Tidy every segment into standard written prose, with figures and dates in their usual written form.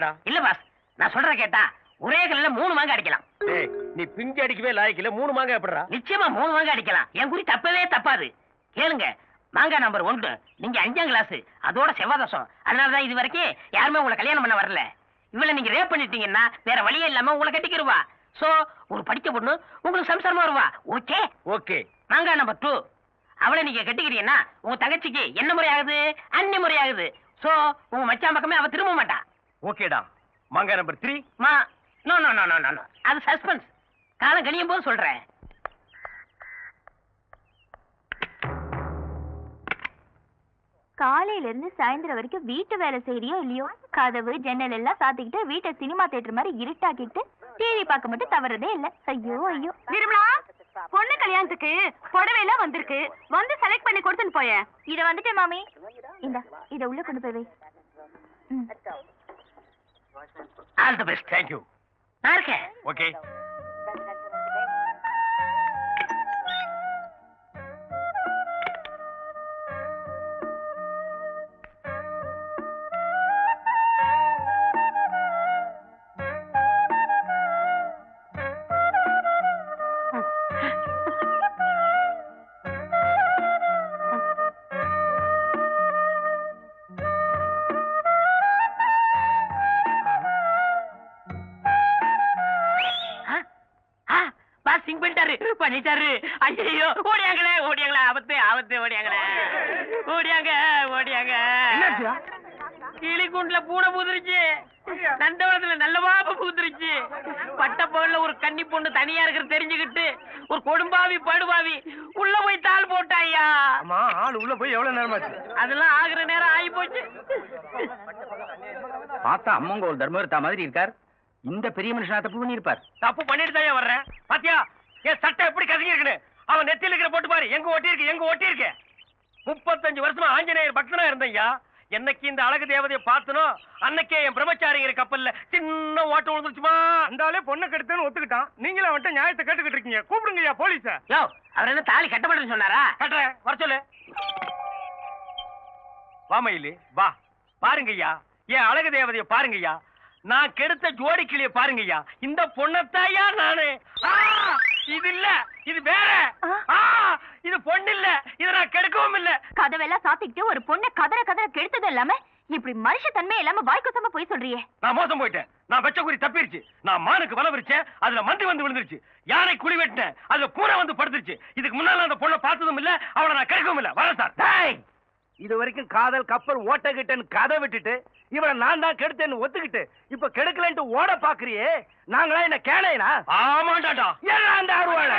இல்லையாடா? இல்ல பாஸ், நான் சொல்ற கேட்டா ஒரே கல்லுல 3 மாங்காய் அடிக்கலாம். நீ பிஞ்சு அடிக்கவே லாய்க்கல, 3 மாங்காய் எப்படிடா? நிச்சயமா 3 மாங்காய் அடிக்கலாம். என் குறி தப்பவே தப்பாது. கேளுங்க, மாங்காய் நம்பர் 1 நீங்க 5ஆம் கிளாஸ், அதோட செவ்வாதசம். அதனாலதான் இது வரைக்கும் யாருமே உங்களை கல்யாணம் பண்ண வரல. இவளை நீங்க ரேப் பண்ணிட்டீங்கன்னா வேற வழியே இல்லாம உங்களை கட்டிக்கிருவா. சோ ஒரு படிச்ச பொண்ணு உங்களுக்கு சம்சாரமா வருவா. Okay okay. மாங்காய் நம்பர் 2 அவளை நீங்க கட்டிக்கிறீங்கன்னா உங்க தங்கச்சிக்கு என்ன முறை ஆகுது? அன்னி முறை ஆகுது. சோ உங்க மச்சான் பக்கமே அவ திரும்ப மாட்டா. ஓகேடா. மாங்காய் number 3. No no no no no, அது சஸ்பென்ஸ். காலம் கழியும் போது சொல்றேன். காலையில இருந்து சாயந்தரம் வரைக்கும் வீட்டு வேலை செய்யறியோ இல்லையோ, கதவு ஜன்னல் எல்லாம் சாத்திக்கிட்டு வீட்டை சினிமா தியேட்டர் மாதிரி இருட்டாக்கிட்டு டிவி பார்க்க மட்டும் தவறதே இல்ல. ஐயோ ஐயோ. நிர்மலா, பொண்ணு கல்யாணத்துக்கு புடவை எல்லாம் வந்திருக்கு, வந்து செலக்ட் பண்ணி கொடுத்துட்டு போய. இத வந்துட்டேன் மாமி. இத உள்ள கொண்டு போய் வை. All the best. Thank you. நான் இருக்கேன். ஓகே. பண்ணிட்டாரு. ஐயோ ஓடியாங்களே ஓடியாங்களே, ஆபத்து ஆபத்து, ஓடியாங்களே ஓடியாங்க ஓடியாங்க. கிளிக்குண்டுல பூனை பூத்துருச்சு, நந்தவனத்துல நல்ல பாப்ப பூத்துருச்சு. பட்டப்பகல்ல ஒரு கன்னி பொண்ணு தனியா இருக்கிறது தெரிஞ்சுக்கிட்டு ஒரு கொடும்பாவி படுபாவி உள்ள போய் தாள் போட்டாயா. ஆள் உள்ள போய் எவ்வளவு நேரமாச்சு? அதெல்லாம் ஆகுற நேரம் ஆகி போச்சு. பார்த்தா அம்மங்க ஒரு தர்மவர்த்தா மாதிரி இருக்கார். இந்த பெரிய மனுஷனா தப்பு பண்ணிருப்பார். தப்பு பண்ணிட்டு தான் வர்றேன். பாத்தியா என் சட்டை எப்படி கசங்கி இருக்குன்னு? அவன் நெத்தியில இருக்கிற போட்டு பாரு, எங்க ஒட்டி இருக்கு எங்க ஒட்டி இருக்கு. 35 வருஷமா ஆஞ்சநேயர் பக்தனா இருந்தையா. என்னைக்கு இந்த அழகு தேவதையை பார்த்தனோ அன்னைக்கே என் பிரம்மச்சாரிங்கிற கப்பல்ல சின்ன ஓட்டம் விழுந்துச்சுமா. அந்தாலே பொண்ணை கெடுத்தேன்னு ஒத்துக்கிட்டான். நீங்களும் அவன்கிட்ட நியாயத்தை கேட்டுக்கிட்டு இருக்கீங்க. கூப்பிடுங்கய்யா போலீஸ. யோ, அவர் என்ன தாலி கட்டப்பட்டு சொன்னாரா? கட்டுறேன், வர சொல்லு. வாமையிலு வா. பாருங்கய்யா, என் அழகு தேவதையை பாருங்கய்யா. நான் கெடுத்த ஜோடி கிளிய பாருங்கய்யா. இந்த பொண்ணத்தாயா நானு. இது இல்ல, இது வேற. இது பொண்ணு இல்ல, இத நான் கெடுக்கவும் இல்ல. கதவெல்லாம் சாத்திக்கிட்டு ஒரு பொண்ணை கதற கதற கெடுத்தது இல்லாம இப்படி மனுஷ தன்மை இல்லாம வாய்க்குசமா போய் சொல்றியே. நான் மோசம் போயிட்டேன். நான் வச்ச குறி தப்பிருச்சு. நான் மானுக்கு வலை விரிச்சேன், அதுல மந்தி வந்து விழுந்துருச்சு. யானை குழி வெட்டினேன், அதுல பூனை வந்து படுத்துருச்சு. இதுக்கு முன்னால அந்த பொண்ணை பார்த்ததும் இல்ல, அவளை நான் கெடுக்கவும் இல்ல. வர சார். இது வரைக்கும் காதல் கப்பல் ஓட்டகிட்டேன்னு கதை விட்டுட்டு இவளை நான் தான் கெடுத்தேன்னு ஒத்துக்கிட்டு இப்ப கெடுக்கலன்ட்டு ஓட பாக்குறியே. நாங்களா என்ன கேளையனா? ஆமாண்டாடா. என்ன அந்த அருவாளை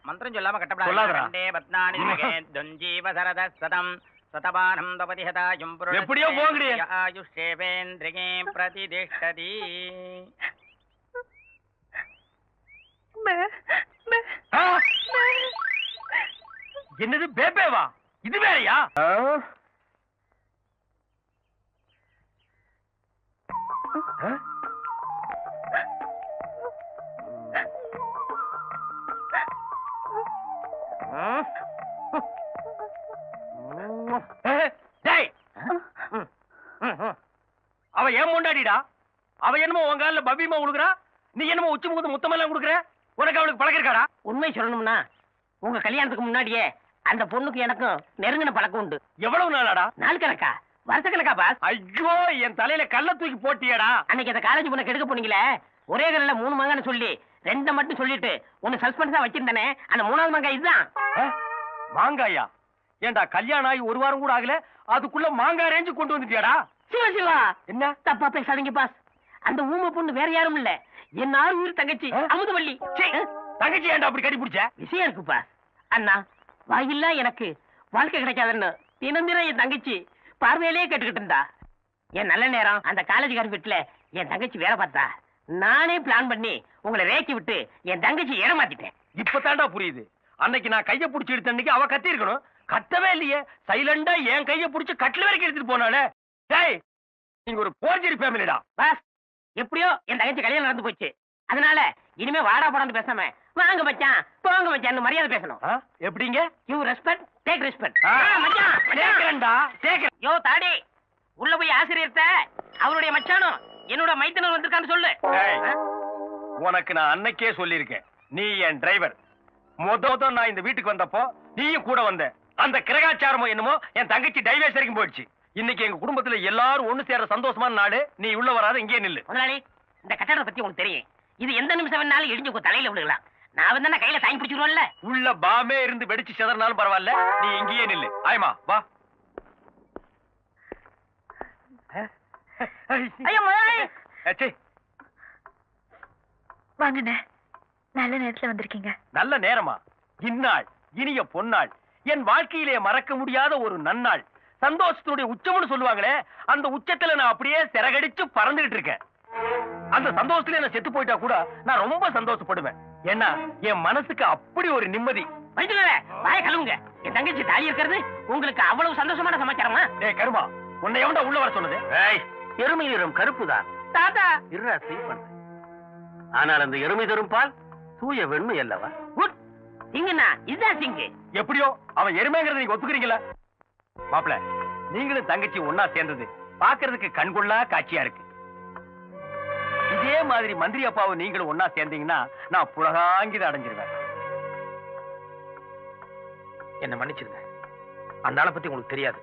மந்திரம் சொல்லாம கட்டப்படாது. எப்படியோ போங்கடி. பிரதிஷ்டதி. என்னது பேபேவா? இது வேறையா? அவ ஏன் முண்டாடிடா? அவ என்னமோ உன் கால பபியமா உழுகுறா, நீ என்னமோ உச்சி முகத்து முத்தமெல்லாம் கொடுக்குற. உனக்கு அவளுக்கு பழகிருக்காடா? உண்மை சொல்லணும்னா உங்க கல்யாணத்துக்கு முன்னாடியே அந்த பொண்ணுக்கு எனக்கும் நெருங்கின பழக்கம் உண்டு. எவ்வளவு நாளாடா? நாள் கணக்கா, வருஷ கணக்கா பாஸ்? ஐயோ, என் தலையில கல்ல தூக்கி போட்டியடா. அன்னைக்கு அந்த காலேஜ் பொண்ணை கெடுக்க போனீங்களே, ஒரே கல்ல 3 மாங்கான்னு சொல்லி 2 மட்டும் சொல்லிட்டு ஒன்னு சஸ்பென்ஸா வச்சிருந்தானே, அந்த 3வது மாங்காய் இதுதான். மாங்காயா? ஏண்டா கல்யாணம் ஆகி 1 வாரம் கூட ஆகல, அதுக்குள்ள மாங்காய் ரேஞ்சு கொண்டு வந்துட்டியாடா? சிவா சிவா, என்ன தப்பா பேசாதீங்க பாஸ். அந்த ஊமை பொண்ணு வேற யாரும் இல்ல, என் 6 உயிர் தங்கச்சி அமுதவள்ளி. தங்கச்சி ஏண்டா அப்படி கட்டி பிடிச்ச? விஷயம் இருக்கு பாஸ். அண்ணா, வாயில்லா எனக்கு வாழ்க்கை கிடைக்காதுன்னு தினம் என் தங்கச்சி பார்வையிலேயே கேட்டுக்கிட்டு இருந்தா. என் நல்ல நேரம் அந்த காலேஜ்கார வீட்டுல என் தங்கச்சி வேலை பார்த்தா. நானே பிளான் பண்ணி உங்களை ரேக்கி விட்டு என் தங்கச்சி ஏமாத்திட்டேன். இப்பதான்டா புரியுது. அன்னைக்கு நான் கைய புடிச்சு எடுத்த அன்னைக்கு அவ கத்தி இருக்கணும். கத்தவே இல்லையே, சைலண்டா என் கைய புடிச்சு கட்டில வரைக்கும் எடுத்துட்டு போனாலே. டேய், நீங்க ஒரு போர்ஜரி ஃபேமிலிடா. பாஸ், எப்படியோ என் தங்கச்சி கல்யாணம் நடந்து போச்சு. அதனால இனிமே வாடா போடான்னு பேசாம வாங்க மச்சான் போங்க மச்சான் மரியாதை பேசணும். எப்படிங்க? You respect take respect. மச்சான் யோ தாடி உள்ள போய் ஆசிரியர்ட்ட அவருடைய மச்சானும் என்னோட மைத்தனர் வந்திருக்கான்னு சொல்லு. உனக்கு நான் அன்னைக்கே சொல்லியிருக்கேன், நீ என் டிரைவர். முதல் நான் இந்த வீட்டுக்கு வந்தப்போ நீயும் கூட வந்த. அந்த கிரகாச்சாரமோ என்னமோ என் தங்கச்சி டைவர்ஸ் வரைக்கும் போயிடுச்சு. இன்னைக்கு எங்க குடும்பத்துல எல்லாரும் ஒண்ணு சேர சந்தோஷமான நாடு. நீ உள்ள வராத, இங்கே நில்லு. முதலாளி, இந்த கட்டடத்தை பத்தி உங்களுக்கு தெரியும். இது எந்த நிமிஷம் வேணாலும் இடிஞ்சு உங்க தலையில விழுகலாம். நான் வந்து கையில தாங்கி பிடிச்சிருவோம்ல. உள்ள பாமே இருந்து வெடிச்சு செதறனாலும் பரவாயில்ல, நீ இங்கேயே நில்லு. ஆயமா வா. ஐயோ முதலாளி. வாங்கண்ணே, நல்ல நேரத்துல வந்திருக்கீங்க. நல்ல நேரமா? இந்நாள் இனிய பொன்னாள், என் வாழ்க்கையிலே மறக்க முடியாத ஒரு நன்னாள். சந்தோஷத்துடைய உச்சம்னு சொல்லுவாங்களே, அந்த உச்சத்துல நான் அப்படியே சிறகடிச்சு பறந்துகிட்டு இருக்கேன். அந்த சந்தோஷத்துல நான் செத்து போயிட்டா கூட நான் ரொம்ப சந்தோஷப்படுவேன். ஏன்னா என் மனசுக்கு அப்படி ஒரு நிம்மதி. வாய கழுவுங்க. என் தங்கச்சி தாலி இருக்கிறது உங்களுக்கு அவ்வளவு சந்தோஷமான சமாச்சாரமா? ஏய் கருமா, உன்னை எவன்டா உள்ள வர சொன்னது? எருமை நிறம் கருப்புதான் தாத்தா. இருடா செய்ய. ஆனால் அந்த எருமை தரும் பால் தூய வெண்மை அல்லவா? குட் சிங்கண்ணா, இதுதான் சிங்கு. எப்படியோ அவன் எருமைங்கிறத நீங்க ஒத்துக்கிறீங்களா? மாப்பிள, நீங்களும் தங்கச்சி ஒன்னா சேர்ந்தது பாக்குறதுக்கு கண்கொள்ளா காட்சியா இருக்கு. இதே மாதிரி மந்திரி அப்பாவும் நீங்களும் ஒன்னா சேர்ந்தீங்கன்னா நான் புலகாங்கித அடைஞ்சிருவேன். என்ன மன்னிச்சிருங்க, அந்த ஆளை பத்தி உங்களுக்கு தெரியாது.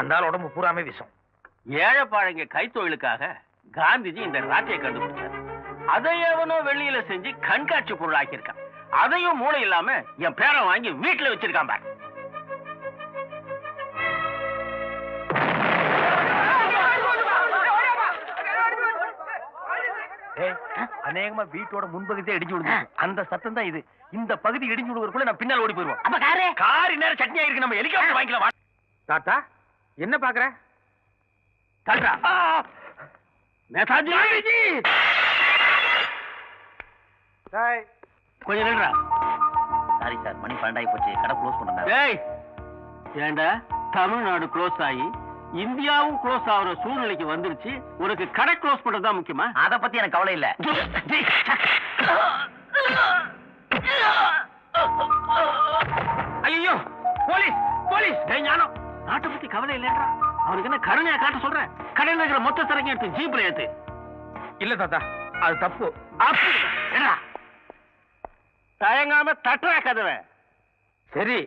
அந்த ஆள் உடம்பு பூராமே விஷம். ஏழைப்பாழங்க கைத்தொழிலுக்காக காந்திஜி இந்த ராட்டையை கண்டுபிடிச்சார். அதை எவனோ வெளியில செஞ்சு கண்காட்சி பொருள் ஆக்கியிருக்கான். அதையும் மூளை இல்லாம என் பேரை வாங்கி வீட்டுல வச்சிருக்கான் பாரு. அநேகமா வீட்டோட முன்பகுதியே இடிஞ்சு விடுது. அந்த சத்தம் தான் இது. இந்த பகுதி இடிஞ்சு விடுவதற்குள்ள நான் பின்னால் ஓடி போயிருவோம். அப்ப காரு காரி நேரம் சட்னியா இருக்கு, நம்ம ஹெலிகாப்டர் வாங்கிக்கலாம். தாத்தா என்ன பாக்குற? தாத்தா நேதாஜி கொஞ்சம் நில்றா. சாரி சார், மணி 12 ஆகி போச்சு, கடை க்ளோஸ் பண்ணாங்க. டேய் ஏண்டா, தமிழ்நாடு க்ளோஸ் ஆகி இந்தியாவும் க்ளோஸ் ஆகுற சூழ்நிலைக்கு வந்துருச்சு. உனக்கு கடை க்ளோஸ் பண்றதுதான் முக்கியமா? அத பத்தி எனக்கு கவலை இல்ல. ஐயோ போலீஸ் போலீஸ்! ஞானம், நாட்டை பத்தி கவலை இல்லைன்றா. அவனுக்கு என்ன கருணையா காட்ட சொல்றேன்? கடையில் இருக்கிற மொத்த சரக்கு எடுத்து ஜீப்ல ஏத்து. இல்ல தாத்தா, அது தப்பு. அப்படி என்னடா தயங்காம தட்டுறா கதவை. சரி.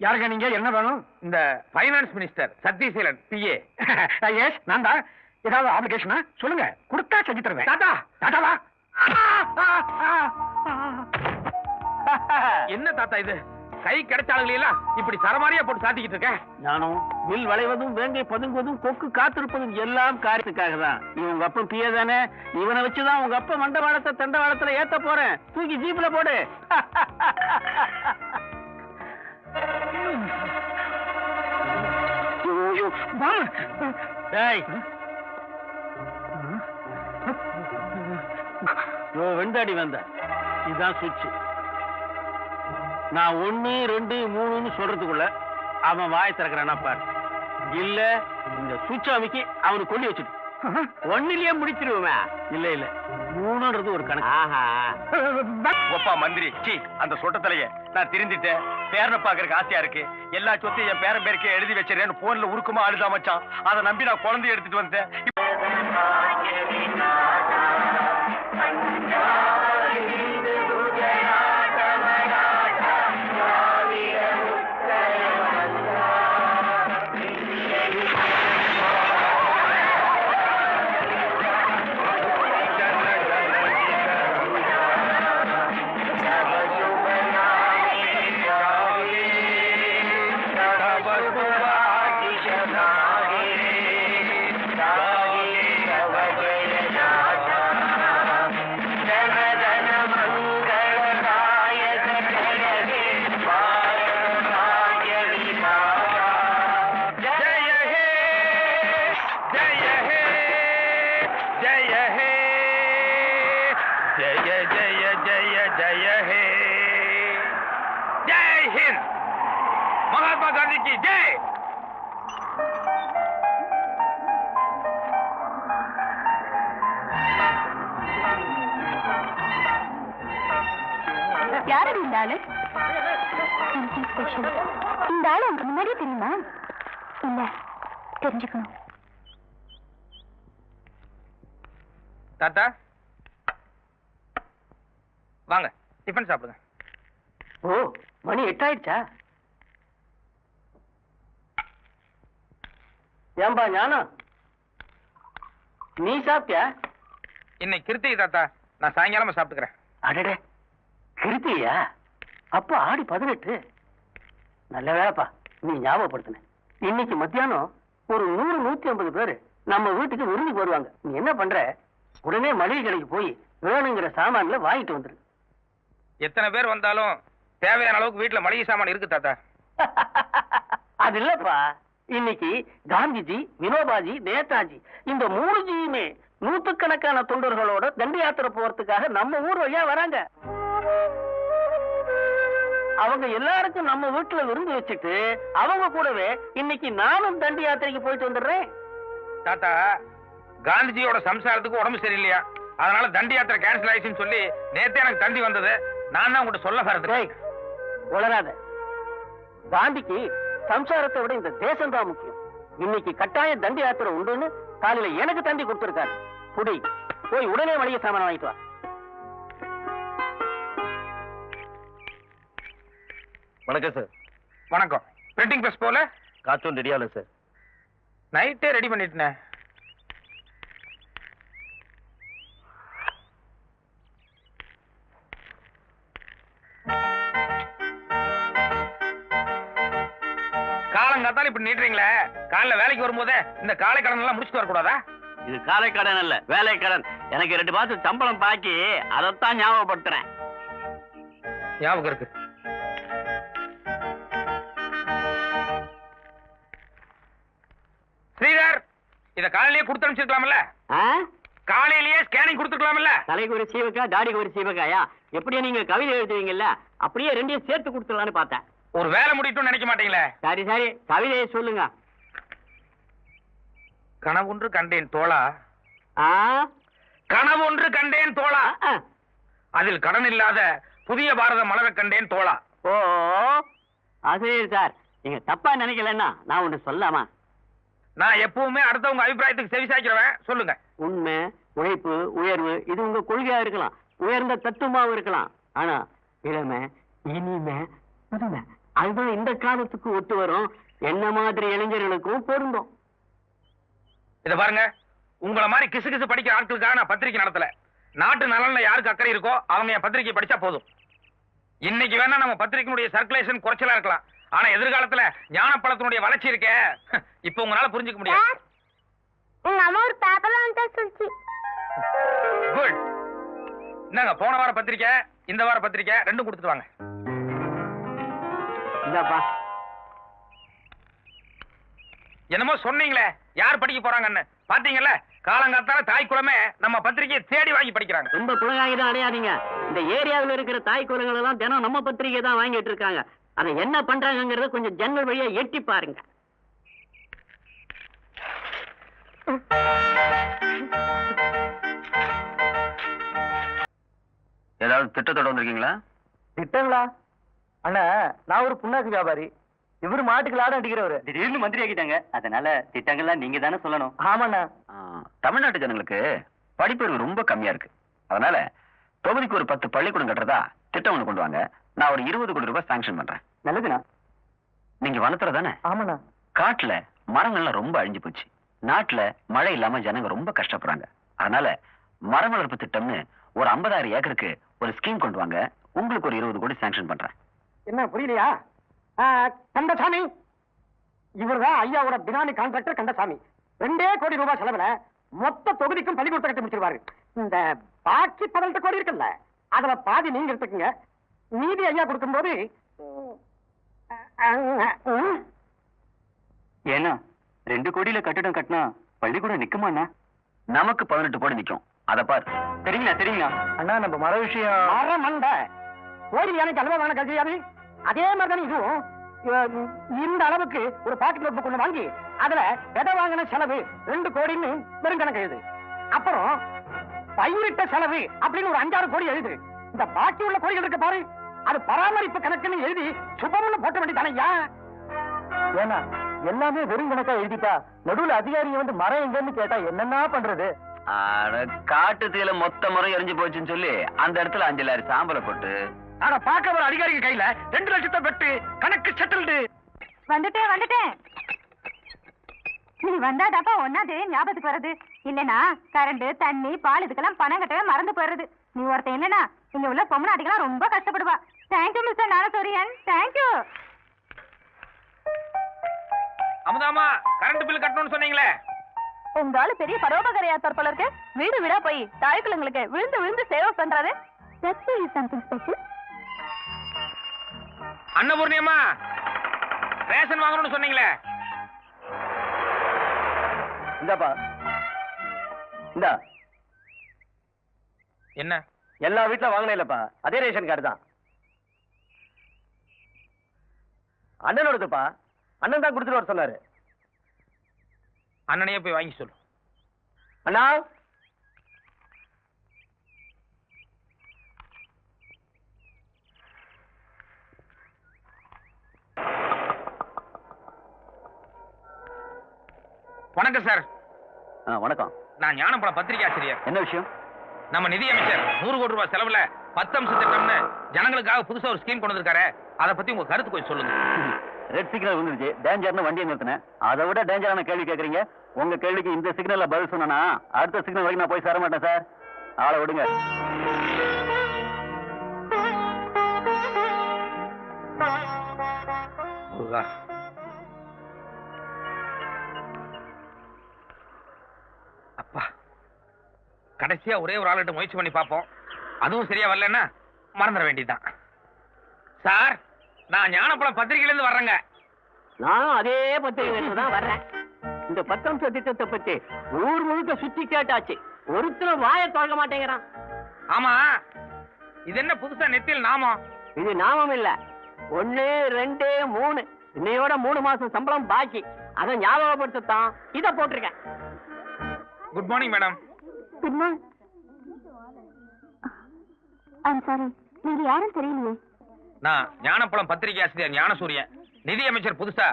யாருங்க நீங்க? என்ன வேணும்? இந்த finance minister Sathyaseelan PA. Yes, நான் தான். ஏதாவது ஆப்ளிகேஷனா சொல்லுங்க, கொடுத்தா செஞ்சு தருவேன். தாத்தா தாத்தாவா? என்ன தாத்தா இது? கை கிடைச்சாளுங்களே எல்லாம் இப்படி சரமாரியா போட்டு சாத்திக்கிட்டு இருக்க. ஞானம், வில் வளைவதும் வேங்கை பதுங்குவதும் கொக்கு காத்திருப்பதும் எல்லாம் காரியத்துக்காக தான். இவங்க அப்பா பிஏ தானே, இவனை வச்சுதான் உங்க அப்பா மண்டவாளத்தை தண்டவாளத்துல ஏத்த போறேன். தூக்கி ஜீப்ல போடு. வெண்டாடி வந்த இதுதான் சுவிட்ச். நான் 1 2 3ன்னு சொல்றதுக்குள்ள அவன் வாய் திறக்கிறானா பாரு. இல்ல இந்த சுவிட்ச் அமைக்கி அவனு கொல்லி வச்சுட்டு 1லயே முடிச்சிருவேன். இல்ல இல்ல 3ன்றது ஒரு கணக்கு. ஒப்பா மந்திரி, அந்த சொட்டத்திலேயே நான் திருந்திட்டேன். பேரனை பாக்குறதுக்கு ஆசையா இருக்கு. எல்லா சொத்தையும் என் பேரன் பேருக்கே எழுதி வச்சிருக்கேன். போன்ல உருக்குமா அழுதா மச்சான். அதை நம்பி நான் குழந்தைய எடுத்துட்டு வந்தேன். யாரடி இந்த ஆளு? ஸ்பெஷல். இந்த ஆளு உங்க முன்னாடியே தெரியுமா? இல்ல, தெரிஞ்சுக்கணும். தாத்தா வாங்க டிஃபன் சாப்பிடுங்க. ஓ, மணி 8 ஆயிடுச்சா? ஏம்பா ஞானம், நீ சாப்பிட்டியா? இன்னைக்கு கிருத்திகை தாத்தா, நான் சாயங்காலமா சாப்பிட்டுக்கிறேன். அடடே, கிருத்தியா? அப்ப ஆடி 18. நல்ல வேலைப்பா நீ ஞாபகப்படுத்தின. இன்னைக்கு மத்தியானம் ஒரு 100-150 பேரு நம்ம வீட்டுக்கு விருந்துக்கு வருவாங்க. நீ என்ன பண்ற, உடனே மளிகை கடைக்கு போய் வேணுங்கிற சாமான்ல வாங்கிட்டு வந்துரு. எத்தனை பேர் வந்தாலும் தேவையான அளவுக்கு வீட்டுல மளிகை சாமான் இருக்கு தாத்தா. அது இல்லப்பா, இன்னைக்கு காந்திஜி, வினோபாஜி, நேதாஜி இந்த 3 ஜியுமே நூற்றுக்கணக்கான தொண்டர்களோட தண்டி யாத்திரை போறதுக்காக நம்ம ஊர் வழியா வராங்க. அவங்க எல்லாருக்கும் நம்ம வீட்டுல விருந்து வச்சுட்டு அவங்க கூடவே இன்னைக்கு நானும் தண்டி யாத்திரைக்கு போயிட்டு வந்துடுறேன். தாத்தா, காந்திஜியோட சம்சாரத்துக்கு உடம்பு சரியில்லையா, அதனால தண்டி யாத்திரை கேன்சல் ஆயிடுச்சுன்னு சொல்லி நேத்தே எனக்கு தந்தி வந்தது. நான் தான் உங்கள்கிட்ட சொல்ல வரது. உளராத. காந்திக்கு சம்சாரத்தை விட இந்த தேசம் தான் முக்கியம். இன்னைக்கு கட்டாயம் தண்டி யாத்திரை உண்டுன்னு காலையில எனக்கு தந்தி கொடுத்திருக்காரு. புடி, போய் உடனே மளிகை சாமான் வாங்கிட்டு வா. வணக்கம் சார். வணக்கம். பிரிண்டிங் பிரஸ் போல கார்ட்டூன் ரெடியால சார். நைட்டே ரெடி பண்ணிட்டேன். காலங்காத்தால இப்படி நீட்டுறீங்களே, காலைல வேலைக்கு வரும்போதே இந்த காலை கடன் எல்லாம் முடிச்சுட்டு வரக்கூடாதா? இது காலை கடன் அல்ல, வேலை கடன். எனக்கு 2 மாசம் சம்பளம் பாக்கி, அதைத்தான் ஞாபகப்படுத்துறேன். ஞாபகம் இருக்கு. ஸ்ரீதர், இத காலையிலேயே கொடுத்து அனுப்பிச்சிருக்கலாம்ல? காலையிலேயே ஸ்கேனிங் கொடுத்துக்கலாம்ல? தலைக்கு ஒரு சீவக்கா, தாடிக்கு ஒரு சீவக்காயா? எப்படியா நீங்க கவிதை எழுதுவீங்கல்ல, அப்படியே 2ஐயும் சேர்த்து கொடுத்துடலான்னு பார்த்தேன். ஒரு வேலை முடியட்டும் நினைக்க மாட்டீங்களே? சரி சரி, கவிதையை சொல்லுங்க. கனவொன்று கண்டேன் தோளா, ஆ? கனவொன்று கண்டேன் தோளா, அதில் கடன் இல்லாத புதிய பாரத மலர கண்டேன் தோளா. ஓ, அது சார், நீங்க தப்பா நினைக்கலன்னா நான் ஒண்ணு சொல்லாமா? நான் எப்பவுமே அடுத்தவங்க அபிப்பிராயத்துக்கு செவிசாய்க்கிறவன். சொல்லுங்க. உண்மை, உழைப்பு, உயர்வு இது உங்க கொள்கையா இருக்கலாம், உயர்ந்த தத்துவமாவும் இருக்கலாம். ஆனா இளமை, இனிமை, புதுமை அதுதான் இந்த காலத்துக்கு ஒத்து வரும். என்ன மாதிரி இளைஞர்களுக்கும் பொருந்தும். இத பாருங்க, உங்கள மாதிரி கிசு கிசு படிக்கிற ஆட்களுக்காக நான் பத்திரிக்கை நடத்தல. நாட்டு நலன்ல யாருக்கு அக்கறை இருக்கோ அவங்க என் பத்திரிக்கை படிச்சா போதும். இன்னைக்கு வேணா நம்ம பத்திரிக்கையினுடைய சர்க்குலேஷன் குறைச்சலா இருக்கலாம், ஆனா எதிர்காலத்துல ஞானப்பழத்தினுடைய வளர்ச்சி இருக்க இப்ப உங்களால புரிஞ்சுக்க முடியாது. உங்க அம்மா ஒரு பேப்பர்ல வந்து சொல்லிச்சு. குட். என்னங்க, போன வார பத்திரிக்கை இந்த வார பத்திரிக்கை ரெண்டும் கொடுத்துட்டு வாங்க. இந்தாப்பா. என்னமோ சொன்னீங்களே, யார் படிக்க போறாங்கன்னு பாத்தீங்கல்ல? காலங்காத்தால தாய் குலமே நம்ம பத்திரிக்கையை தேடி வாங்கி படிக்கிறாங்க. ரொம்ப குலகாகிதான் அடையாதீங்க. இந்த ஏரியாவில் இருக்கிற தாய் குலங்கள் எல்லாம் தினம் நம்ம பத்திரிகை தான் வாங்கிட்டு இருக்காங்க. அதை என்ன பண்றாங்கிறத கொஞ்சம் ஜன்னல் வழியா எட்டி பாருங்க. ஏதாவது திட்டத்தோட வந்திருக்கீங்களா? திட்டங்களா? அண்ணா, நான் ஒரு புண்ணாக்கு வியாபாரி, இவரு மாட்டுக்கு லாடம் அடிக்கிறவரு. திடீர்னு மந்திரி ஆகிட்டாங்க, அதனால திட்டங்கள்லாம் நீங்க தானே சொல்லணும். ஆமாண்ணா. தமிழ்நாட்டு ஜனங்களுக்கு படிப்பறிவு ரொம்ப கம்மியா இருக்கு. அதனால தொகுதிக்கு ஒரு 10 பள்ளிக்கூடம் கட்டுறதா திட்டம் ஒண்ணு கொண்டு வாங்க. நான் ஒரு 20 கோடி ரூபாய் சாங்ஷன் பண்றேன். நல்லதுண்ணா. நீங்க வனத்துறை தானே? ஆமாண்ணா. காட்டுல மரங்கள்லாம் ரொம்ப அழிஞ்சு போச்சு. நாட்டுல மழை இல்லாம ஜனங்க ரொம்ப கஷ்டப்படுறாங்க. அதனால மரம் வளர்ப்பு திட்டம்னு ஒரு 50,000 ஏக்கருக்கு ஒரு ஸ்கீம் கொண்டு வாங்க. உங்களுக்கு ஒரு 20 கோடி சாங்ஷன் பண்றேன். என்ன புரியலையா? கந்தசாமி, இவர்தான் ஐயாவோட பினாமி கான்ட்ராக்டர் கந்தசாமி. 2 கோடி ரூபாய் செலவுல மொத்த தொகுதிக்கும் பள்ளிக்கூடத்தை கட்டி முடிச்சிருவாரு. இந்த பாக்கி 18 கோடி இருக்குல்ல, அதுல பாதி நீங்க எடுத்துக்கங்க, மீதி ஐயா கொடுக்கும்போது. ஏன்னா 2 கோடியில கட்டிடம் கட்டினா பள்ளிக்கூடம் நிக்குமாண்ணா? நமக்கு 18 கோடி நிக்கும். அத பாரு. தெரியுங்களா? தெரியுங்களா அண்ணா, நம்ம மர விஷயம். மரம் மண்ட கோடி எனக்கு அனுபவமான கல்வியாவே அதே மாதிரிதானே இதுவும். இந்த அளவுக்கு ஒரு பாக்கெட் நோட் புக் ஒண்ணு வாங்கி அதுல விதை வாங்கின செலவு 2 கோடின்னு வெறும் கணக்கு எழுது. அப்புறம் பயிரிட்ட செலவு அப்படின்னு ஒரு 5-6 கோடி எழுது. இந்த பாக்கி உள்ள கோடிகள் இருக்க பாரு, அது பராமரிப்பு கணக்குன்னு எழுதி சுபம்னு போட்ட வேண்டியதானையா? ஏன்னா எல்லாமே வெறும் கணக்கா எழுதிட்டா நடுவுல அதிகாரிங்க வந்து மரம் எங்கன்னு கேட்டா என்னன்னா பண்றது? காட்டு தீல மொத்த மரம் எரிஞ்சு போச்சுன்னு சொல்லி அந்த இடத்துல 5 லாரி சாம்பலை போட்டு ஆனா பார்க்க ஒரு அதிகாரிங்க கையில 2 லட்சத்தை பெற்று கணக்கு செட்டில்டு. வந்துட்டேன். நீ வந்தாதாப்பா ஒன்னாது ஞாபகத்துக்கு வருது. இல்லனா கரண்ட் தண்ணி பால் இதுக்கெல்லாம் பணம் கட்டவே மறந்து போறது. நீ ஒருத்தன் இல்லனா இங்க உள்ள பொம்மநாட்டிகளாம் ரொம்ப கஷ்டப்படுவா. Thank you mister Narasuriyan, thank you. அமுதாமா கரண்ட் பில் கட்டணும்னு சொன்னீங்களே. உங்க ஆளு பெரிய பரோபகாரியாத்தார் போல இருக்கு. வீடு வீடா போய் தாய்க்குள்ளங்களுக்கு விழுந்து விழுந்து சேவை பண்றாரு. Something special. அன்னபூர்ணியம்மா ரேஷன் வாங்கணும்னு சொன்னீங்களே. இந்தாப்பா இந்தா. என்ன? எல்லா வீட்டுல வாங்கினே இல்லப்பா, அதே ரேஷன் கார்டு தான். அண்ணனோடதுப்பா, அண்ணன் தான் கொடுத்துட்டு வர சொன்னாரு. அண்ணனையே போய் வாங்கி சொல்லு. அண்ணா வணக்கம் சார். வணக்கம். நான் ஞானப்பழம் பத்திரிகை ஆசிரியர். என்ன விஷயம்? நம்ம நிதி அமைச்சர் 100 கோடி ரூபாய் செலவுல 10 அம்ச திட்டம்னு ஜனங்களுக்காக புதுசா ஒரு ஸ்கீம் கொண்டு வந்திருக்காரு. அதை பத்தி உங்க கருத்து கொஞ்சம் சொல்லுங்க. ரெட் சிக்னல் வந்துருச்சு, டேஞ்சர்னு வண்டியை நிறுத்தினேன். அதை விட டேஞ்சரான கேள்வி கேட்கறீங்க. உங்க கேள்விக்கு இந்த சிக்னல்ல பதில் சொன்னா அடுத்த சிக்னல் வரைக்கும் நான் போய் சேர மாட்டேன் சார். ஆளை விடுங்க. அப்பா, கடைசியா ஒரே ஒரு ஆளுகிட்ட முயற்சி பண்ணி பார்ப்போம். அதுவும் சரியா வரலன்னா மறந்துட வேண்டியதுதான். சார், நான் ஞானப்பழம் பத்திரிகையில இருந்து வர்றேங்க. நானும் அதே பத்திரிகையில தான் வர்றேன். இந்த 10 அம்ச திட்டத்தை பத்தி ஊர் முழுக்க சுத்தி கேட்டாச்சு. ஒருத்தரும் வாயை திறக்க மாட்டேங்கிறான். ஆமா, இது என்ன புதுசா நெத்தியில் நாமம்? இது நாமம் இல்ல, 1 2 3 இன்னையோட 3 மாசம் சம்பளம் பாக்கி. அதை ஞாபகப்படுத்தத்தான் இத போட்டிருக்கேன். Good morning madam. Good morning. I'm sorry, நீங்க யாரும் தெரியலையே. நான் ஞானப்பழம் பத்திரிகை ஆசிரியர் ஞானசூரியன். நிதி அமைச்சர் புதுசா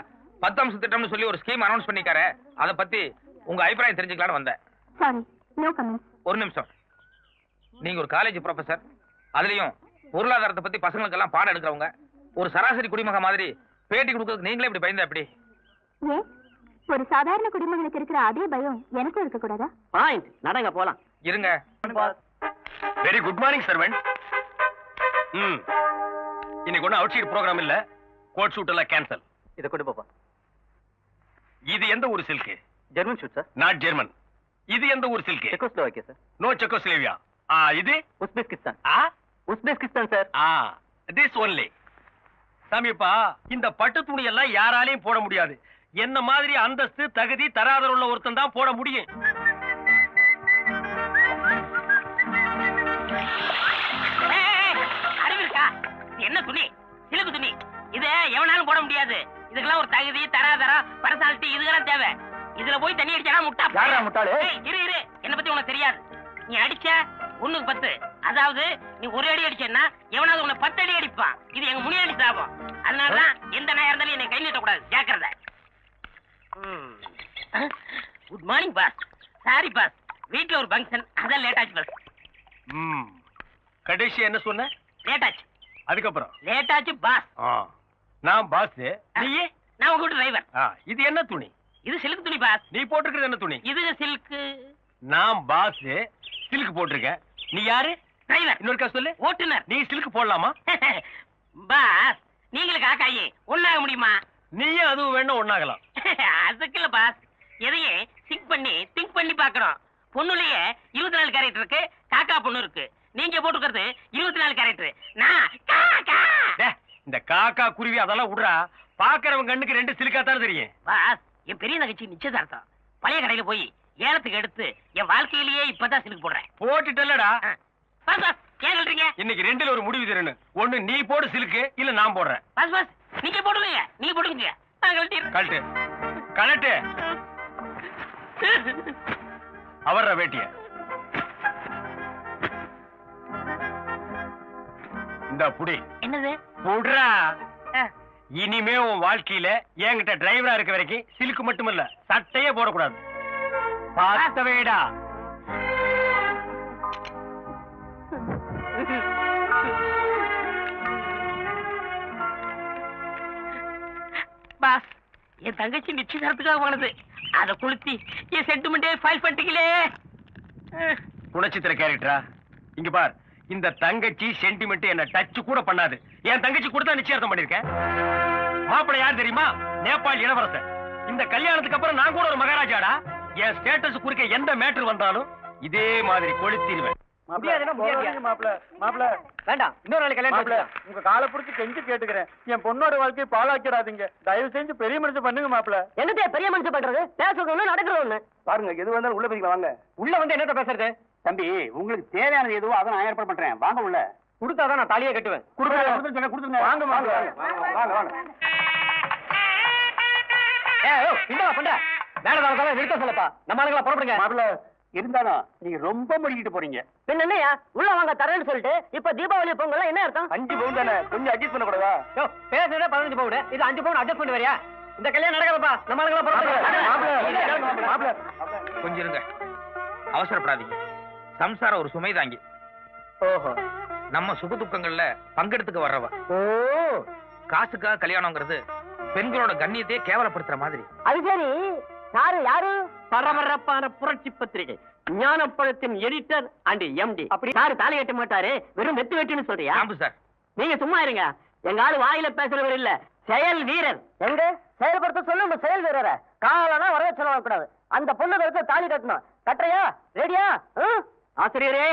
10 அம்ச திட்டம்னு சொல்லி ஒரு ஸ்கீம் அனௌன்ஸ் பண்ணிருக்காரு. அதை பத்தி உங்க அபிப்பிராயம் தெரிஞ்சுக்கலாம்னு வந்தேன். Sorry, no comment. ஒரு நிமிஷம். நீங்க ஒரு காலேஜ் ப்ரொஃபசர், அதுலயும் பொருளாதாரத்தை பத்தி பசங்களுக்கு எல்லாம் பாடம் எடுக்கிறவங்க, ஒரு சராசரி குடிமக மாதிரி பேட்டி கொடுக்கறதுக்கு நீங்களே இப்படி பயந்தா எப்படி? ஏன் ஒரு சாதாரண குடிமகனுக்கு இருக்கிற அதே பயம் எனக்கும் இருக்க கூடாதா? பாயிண்ட், நடங்க போலாம். இருங்க. Very good morning servant. இன்னைக்கு ஒன்னும் அவுட் சைட் ப்ரோக்ராம் இல்ல, கோட் ஷூட் எல்லாம் கேன்சல். இதை கொண்டு போப்பா. இது எந்த ஊர் silk? German suit sir. Not German. இது எந்த ஊர் silk? Czechoslovakia sir. No Czechoslovakia. இது உஸ்பெஸ்கிஸ்தான். ஆ உஸ்பெஸ்கிஸ்தான் சார். This only. சாமியப்பா, இந்த பட்டு துணி எல்லாம் யாராலையும் போட முடியாது. என்ன மாதிரி அந்தஸ்து தகுதி தராதர உள்ள ஒருத்தன் தான் போட முடியும். அறிவு இருக்கா? என்ன துணி? சிலுக்கு துணி. இத எவனாலும் போட முடியாது. இதுக்கெல்லாம் ஒரு தகுதி தராதரம் பர்சனாலிட்டி இதுக்கெல்லாம் தேவை. இதுல போய் தண்ணி அடிச்சானா முட்டா. யாரா முட்டாளு? இரு என்ன பத்தி உனக்கு தெரியாது. நீ அடிச்ச 1க்கு 10. அதாவது நீ ஒரு அடி அடிச்சேன்னா எவனாவது உன்னை 10 அடி அடிப்பான். இது எங்க முனியாண்டி சாபம். அதனாலதான் எந்த நாயா இருந்தாலும் என்னை கை நீட்ட கூடாது. ஜாக்கிரதை. Good morning boss. Sorry boss, வீட்ல ஒரு ஃபங்க்ஷன், அதான் லேட் ஆச்சு பாஸ். கடைசி என்ன சொன்ன? லேட் ஆச்சு. அதுக்கப்புறம் லேட் ஆச்சு பாஸ். நான் பாஸ், நீயே? நான் உங்க டிரைவர். இது என்ன துணி? இது சில்க் துணி பாஸ். நீ போட்டிருக்கிறது என்ன துணி? இது சில்க். நான் பாஸ், சில்க் போட்டிருக்கேன். நீ யாரு? டிரைவர். இன்னொருக்கா சொல்லு. ஓட்டுநர். நீ சில்க் போடலாமா? பாஸ், நீங்களும் காக்காயி ஒண்ணாக முடியுமா? நீயும் அதுவும் வேணும் ஒண்ணாகலாம். அதுக்கு இல்ல பாஸ், எதையே திங்க் பண்ணி பாக்குறோம். பொண்ணுலயே 24 கேரக்டர் இருக்கு, காக்கா பொண்ணு இருக்கு. நீங்க போட்டுக்கிறது 24 கேரக்டர். நான் காக்கா. இந்த காக்கா குருவி அதெல்லாம் விடுறா. பாக்குறவங்க கண்ணுக்கு 2 சிலுக்கா தானே தெரியும். பாஸ், என் பெரிய நகைச்சி நிச்சயதார்த்தம். பழைய கடையில போய் ஏலத்துக்கு எடுத்து என் வாழ்க்கையிலேயே இப்பதான் சிலுக்கு போடுறேன். போட்டுட்டல்லடா. பாஸ் பாஸ், ஏன் சொல்றீங்க? இன்னைக்கு 2ல ஒரு முடிவு தரணும். ஒண்ணு நீ போடு சிலுக்கு, இல்ல நான் போடுறேன். பாஸ் பாஸ், நீங்க போடுங்க. நீங்க போடுங்க. நான் கழட்டிடுறேன். கழட்டு கழட்டு. அவர்ற வேட்டிய. இந்த புடி என்னது? புடுறா. ஆ. இனிமே உன் வாழ்க்கையில என்கிட்ட டிரைவரா இருக்க வரைக்கும் சிலுக்கு மட்டுமில்ல சட்டையே போடக்கூடாது. பார்த்தவேடா. பாஸ், என் தங்கச்சி நிச்சயதார்த்தத்துக்காக போனது. அதை கொளுத்தி என் சென்டிமெண்டே ஃபைல் பண்ணிட்டீங்களே. குணச்சித்திர கேரக்டரா? இங்க பார், இந்த தங்கச்சி சென்டிமெண்ட் என்ன டச் கூட பண்ணாது. என் தங்கச்சி கூட தான் நிச்சயார்த்தம் பண்ணிருக்கேன். மாப்பிள்ளை யார் தெரியுமா? நேபாள் இளவரசர். இந்த கல்யாணத்துக்கு அப்புறம் நான் கூட ஒரு மகாராஜாடா. என் ஸ்டேட்டஸ் குறுக்க எந்த மேட்டர் வந்தாலும் இதே மாதிரி கொளுத்திடுவேன். வேண்டாம், இன்னொரு நாளைக்கு கல்யாணம். உங்க காலை புடிச்சு கெஞ்சி கேட்டுக்கிறேன், என் பொண்ணோட வாழ்க்கையை பாழாக்கிடாதீங்க. தயவு செஞ்சு பெரிய மனுஷன் பண்ணுங்க மாப்பிள்ள. என்னதே பெரிய மனுஷன் பண்றது? பேசுறது ஒண்ணு, நடக்கிறது ஒண்ணு. பாருங்க, எது வந்தாலும் உள்ள போய் வாங்க. உள்ள வந்து என்னத்த பேசுறது? தம்பி, உங்களுக்கு தேவையானது எதுவோ அதை நான் ஏற்பாடு பண்றேன். வாங்க உள்ள. கொடுத்தாதான் நான் தாலியே கட்டுவேன். கொடுத்துருங்க. வாங்க வாங்க வாங்க வாங்க. என்னடா பண்ற? வேலை நிறுத்த சொல்லப்பா. நம்ம ஆளுங்களா புறப்படுங்க. மாப்பிள்ள இருந்தாலும் நீங்க ரொம்ப முடிக்கிட்டு போறீங்க. பின்ன என்னையா உள்ள வாங்க தரேன்னு சொல்லிட்டு இப்ப தீபாவளி பொங்கல் என்ன அர்த்தம்? 5 பவுன் தானே, கொஞ்சம் அட்ஜஸ்ட் பண்ண கூடாதா? பேசுறதே 15 பவுன், இது 5 பவுன் அட்ஜஸ்ட் பண்ணி வரியா? இந்த கல்யாணம் நடக்காதப்பா. நம்ம ஆளுங்களா புறப்படுங்க. கொஞ்சம் இருங்க, அவசரப்படாதீங்க. சம்சாரம் ஒரு சுமை தாங்கி. ஓஹோ, நம்ம சுக துக்கங்கள்ல பங்கெடுத்துக்க வர்றவ. காசுக்காக கல்யாணம்ங்கிறது பெண்களோட கண்ணியத்தையே கேவலப்படுத்துற மாதிரி. அது சரி. யாரு பரபரப்பான புரட்சி பத்திரிகை ஞானப்பழத்தின் எடிட்டர் அண்ட் எம்டி. அப்படி யாரு தாலி கட்ட மாட்டாரு, வெறும் வெத்து வெட்டுன்னு சொல்றியா? ஆம்பு சார், நீங்க சும்மா இருங்க. எங்க ஆளு வாயில பேசுறவர் இல்ல, செயல் வீரர். எங்க செயல்படுத்த சொல்லுங்க, செயல் வீரரை காலனா வரவே சொல்லக்கூடாது. அந்த பொண்ணு கருத்து தாலி கட்டணும். கட்டுறையா? ரெடியா? ஆசிரியரே,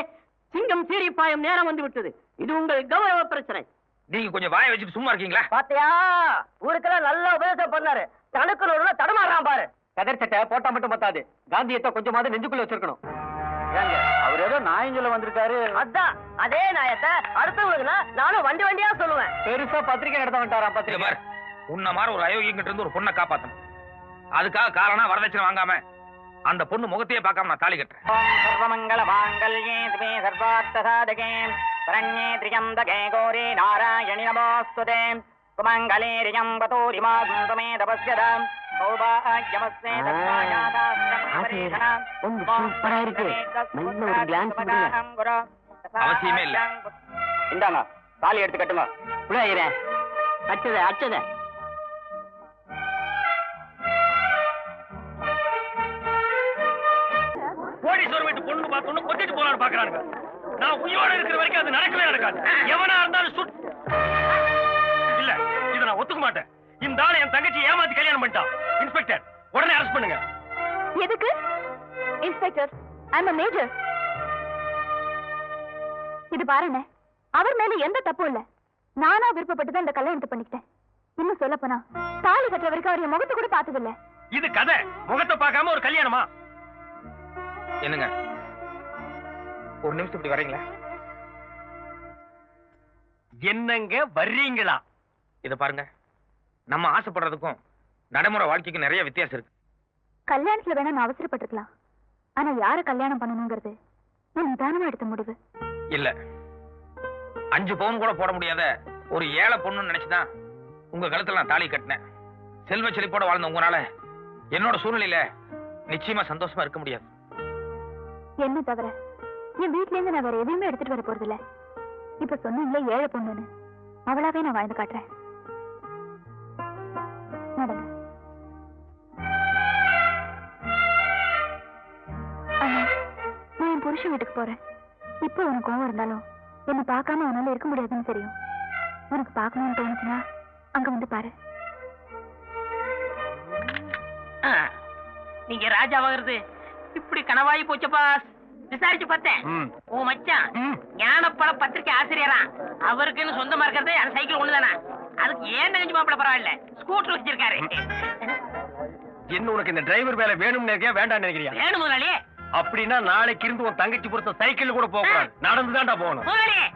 சிங்கம் சீரி பாயம் நேரம் வந்து விட்டது. இது உங்கள் கௌரவ பிரச்சனை. நீங்க கொஞ்சம் வாயை வச்சுட்டு சும்மா இருக்கீங்களா? பாத்தியா, ஊருக்கெல்லாம் நல்லா உபதேசம் பண்ணாரு. தனக்கு தடமாறான் பாரு. கதர் சட்டை போட்டா மட்டும் பத்தாது, காந்தியத்தை கொஞ்சமாவது நெஞ்சுக்குள்ள வச்சிருக்கணும். அவர் ஏதோ நாயஞ்சல வந்திருக்காரு. அதான் அதே நாயத்தை அடுத்தவங்களுக்கு நானும் வண்டி வண்டியா சொல்லுவேன். பெருசா பத்திரிக்கை நடத்த வந்துட்டாராம். இங்க பத்திரிக்கை பாரு, உன்ன மாதிரி ஒரு அயோக்கியங்கிட்ட இருந்து ஒரு பொண்ணை காப்பாத்தணும். அதுக்காக காரணம் வரதட்சணை வாங்காம அந்த பொண்ணு முகத்தையே பார்க்காம நான் தாலி கட்டுறேன். சர்வமங்கல மாங்கல்யே சிவே சர்வார்த்த சாதகே சரண்யே த்ரியம்பகே கௌரி நாராயணி நமோஸ்துதே சுமங்கலே ரியம்பதோரி மாதுமே தபஸ்யதாம் சௌபாக்யமஸ்மே தஸ்மாயாதாஸ்தம் சூப்பரா இருக்கு. நல்ல ஒரு கிளான்ஸ் கொடுங்க. அவசியமே இல்ல. இந்தாங்க, தாலி எடுத்து கட்டுங்க. புள்ளையரே, அச்சத கோடீஸ்வரர் வீட்டு பொண்ணு பார்த்தோன்னு கொத்திட்டு போலான்னு பாக்குறாங்க. நான் உயிரோட இருக்கிற வரைக்கும் அது நடக்கவே நடக்காது. எவனா இருந்தாலும் இல்ல, இதை நான் ஒத்துக்க மாட்டேன். இந்த ஆளு என் தங்கச்சி ஏமாத்தி கல்யாணம் பண்ணிட்டான். இன்ஸ்பெக்டர், உடனே அரெஸ்ட் பண்ணுங்க. எதுக்கு? Inspector, I am a major. இது பாருங்க, அவர் மேல எந்த தப்பும் இல்ல. நானா விருப்பப்பட்டு தான் இந்த கல்யாணத்தை பண்ணிக்கிட்டேன். இன்னும் சொல்ல போனா தாலி கட்டுற வரைக்கும் அவர் என் முகத்தை கூட பார்த்தது இல்ல. இது கதை. முகத்தை பார்க்காம ஒரு கல்யாணமா? என்னங்க, ஒரு நிமிஷம் இப்படி வரீங்களா? என்னங்க வர்றீங்களா? இத பாருங்க, நம்ம ஆசைப்படுறதுக்கும் நடைமுறை வாழ்க்கைக்கு நிறைய வித்தியாசம் இருக்கு. கல்யாணத்துல வேணா நான் அவசரப்பட்டிருக்கலாம். ஆனா யார கல்யாணம் பண்ணணுங்கிறது நான் நிதானமா எடுத்த முடிவு. இல்ல, 5 பவுன் கூட போட முடியாத ஒரு ஏழை பொண்ணுன்னு நினைச்சுதான் உங்க கழுத்துல நான் தாலி கட்டினேன். செல்வ செழிப்போட வாழ்ந்த உங்களால என்னோட சூழ்நிலையில நிச்சயமா சந்தோஷமா இருக்க முடியாது. என்ன தவிர என் வீட்ல இருந்து நான் வேற எதுவுமே எடுத்துட்டு வர போறது இல்ல. இப்ப சொன்னீங்களே ஏழை பொண்ணுன்னு, அவளாவே நான் வாழ்ந்து காட்டுறேன். நடங்க. நான் என் புருஷன் வீட்டுக்கு போறேன். இப்ப உனக்கு கோவம் இருந்தாலும் என்ன பார்க்காம உன்னால இருக்க முடியாதுன்னு தெரியும். உனக்கு பார்க்கணும்னு தோணுச்சுன்னா அங்க வந்து பாரு. நீங்க ராஜாவாகிறது இப்படி கனவாயி போச்சப்பா. விசாரிச்சு பார்த்தேன், உன் மச்சான் ஞானப்பழ பத்திரிகை ஆசிரியரா. அவருக்குன்னு சொந்தமா இருக்கிறது அந்த சைக்கிள் ஒண்ணுதானா? அதுக்கு ஏன் நினைச்சு மாப்பிள பரவாயில்ல, ஸ்கூட்டர் வச்சிருக்காரு. என்ன உனக்கு இந்த டிரைவர் வேலை வேணும்னு நினைக்கிறியா வேண்டாம் நினைக்கிறியா? வேணும் முதலாளி. அப்படின்னா நாளைக்கு இருந்து உன் தங்கச்சி பொறுத்த சைக்கிள் கூட போக கூடாது, நடந்துதான்டா போகணும். முதலாளி